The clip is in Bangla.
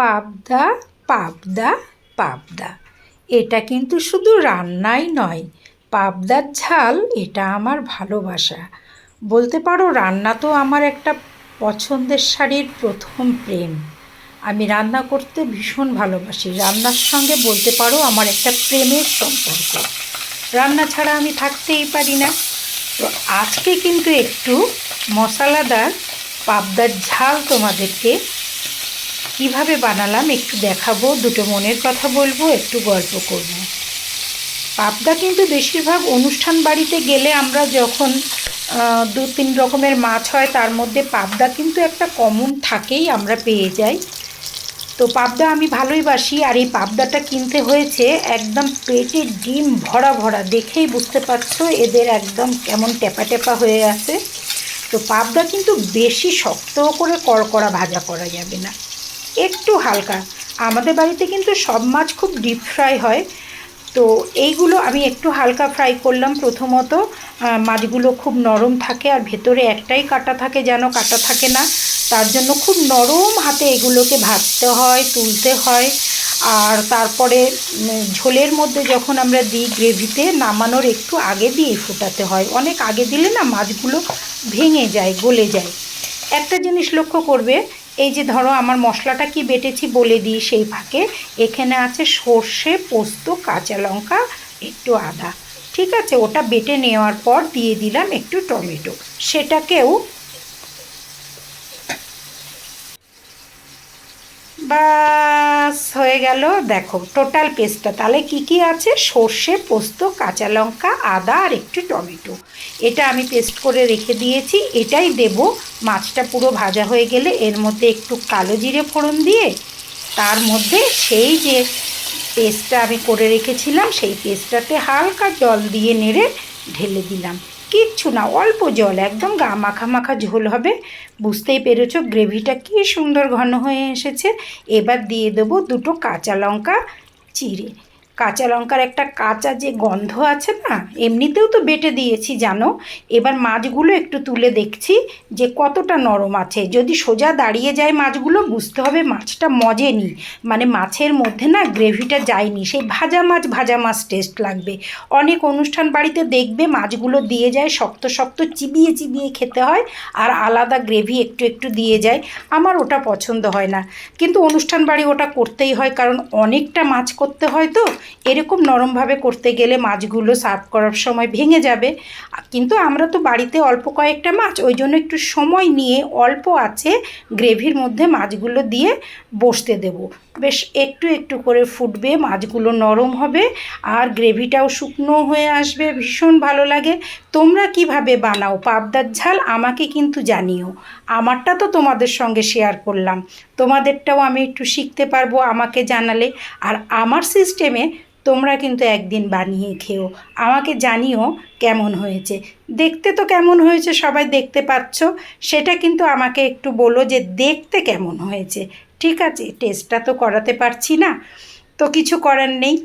পাবদা পাবদা পাবদা, এটা কিন্তু শুধু রান্নাই নয়, পাবদার ঝাল এটা আমার ভালোবাসা। বলতে পারো রান্না তো আমার একটা পছন্দের শাড়ির প্রথম প্রেম। আমি রান্না করতে ভীষণ ভালোবাসি, রান্নার সঙ্গে বলতে পারো আমার একটা প্রেমের সম্পর্ক। রান্না ছাড়া আমি থাকতেই পারি না। তো আজকে কিন্তু একটু মশলাদার পাবদার ঝাল তোমাদেরকে কিভাবে বানালাম একটু দেখাবো, দুটো মনের কথা বলবো, একটু গল্প করব। পাবদা কিন্তু বেশিরভাগ অনুষ্ঠান বাড়িতে গেলে আমরা যখন 2-3 রকমের মাছ হয় তার মধ্যে পাবদা কিন্তু একটা কমন থাকেই, আমরা পেয়ে যাই। তো পাবদা আমি ভালোই বাসি। আর এই পাবদাটা কিনতে হয়েছে একদম পেটে ডিম ভরা ভরা, দেখেই বুঝতে পারছো এদের একদম কেমন টেপা টেপা হয়ে আছে। তো পাবদা কিন্তু বেশি শক্ত করে কড়কড়া ভাজা করা যাবে না, একটু হালকা। আমাদের বাড়িতে কিন্তু সব মাছ খুব ডিপ ফ্রাই হয়, তো এইগুলো আমি একটু হালকা ফ্রাই করলাম। প্রথমত মাছগুলো খুব নরম থাকে আর ভেতরে একটাই কাঁটা থাকে, যেন কাঁটা থাকে না, তার জন্য খুব নরম হাতে এগুলোকে ভাজতে হয়, তুলতে হয়। আর তারপরে ঝোলের মধ্যে যখন আমরা দিই গ্রেভিতে, নামানোর একটু আগে দিয়ে ফোটাতে হয়। অনেক আগে দিলে না মাছগুলো ভেঙে যায়, গলে যায়। একটা জিনিস লক্ষ্য করবে, এই যে ধরো আমার মশলাটা কি বেটেছি বলে দিই সেই ফাঁকে। এখানে আছে সর্ষে, পোস্ত, কাঁচা লঙ্কা, একটু আদা, ঠিক আছে? ওটা বেটে নেওয়ার পর দিয়ে দিলাম একটু টমেটো, সেটাকেও বাস হয়ে গেল। দেখো টোটাল পেস্টটা তাহলে কি কি আছে, সর্ষে, পোস্ত, কাঁচা লঙ্কা, আদা আর একটু টমেটো, এটা আমি পেস্ট করে রেখে দিয়েছি। এটাই দেব। মাছটা পুরো ভাজা হয়ে গেলে এর মধ্যে একটু কালো জিরে ফোড়ন দিয়ে তার মধ্যে সেই যে পেস্টটা আমি করে রেখেছিলাম সেই পেস্টটাতে হালকা জল দিয়ে নেড়ে ঢেলে দিলাম। কিচ্ছু না, অল্প জল, একদম গা মাখা মাখা ঝোল হবে। বুঝতেই পেরেছো গ্রেভিটা কী সুন্দর ঘন হয়ে এসেছে। এবার দিয়ে দেবো দুটো কাঁচা লঙ্কা চিড়ে। কাঁচা লঙ্কার একটা কাঁচা যে গন্ধ আছে না, এমনিতেও তো বেটে দিয়েছি জানো। এবার মাছগুলো একটু তুলে দেখছি যে কতটা নরম আছে। যদি সোজা দাঁড়িয়ে যায় মাছগুলো, বুঝতে হবে মাছটা মজেনি, মানে মাছের মধ্যে না গ্রেভিটা যায়নি, সেই ভাজা মাছ টেস্ট লাগবে। অনেক অনুষ্ঠান বাড়িতে দেখবে মাছগুলো দিয়ে যায় শক্ত শক্ত, চিবিয়ে চিবিয়ে খেতে হয়, আর আলাদা গ্রেভি একটু একটু দিয়ে যায়। আমার ওটা পছন্দ হয় না, কিন্তু অনুষ্ঠান বাড়ি ওটা করতেই হয়, কারণ অনেকটা মাছ করতে হয়। তো এরকম নরমভাবে করতে গেলে মাছগুলো সার্ভ করার সময় ভেঙে যাবে। কিন্তু আমরা তো বাড়িতে অল্প কয়েকটা মাছ, ওই জন্য একটু সময় নিয়ে অল্প আছে গ্রেভির মধ্যে মাছগুলো দিয়ে বসতে দেব। বেশ একটু একটু করে ফুটবে, মাছগুলো নরম হবে আর গ্রেভিটাও শুকনো হয়ে আসবে, ভীষণ ভালো লাগে। তোমরা কিভাবে বানাও পাবদার ঝাল আমাকে কিন্তু জানিও। আমারটা তো তোমাদের সঙ্গে শেয়ার করলাম, তোমাদেরটাও আমি একটু শিখতে পারবো আমাকে জানালে। আর আমার সিস্টেমে তোমরা কিন্তু একদিন বানিয়ে খেও, আমাকে জানিও কেমন হয়েছে। দেখতে তো কেমন হয়েছে সবাই দেখতে পাচ্ছ, সেটা কিন্তু আমাকে একটু বলো যে দেখতে কেমন হয়েছে। ঠিক আছে, টেস্টটা তো করাতে পারছি না, তো কিছু করার নেই।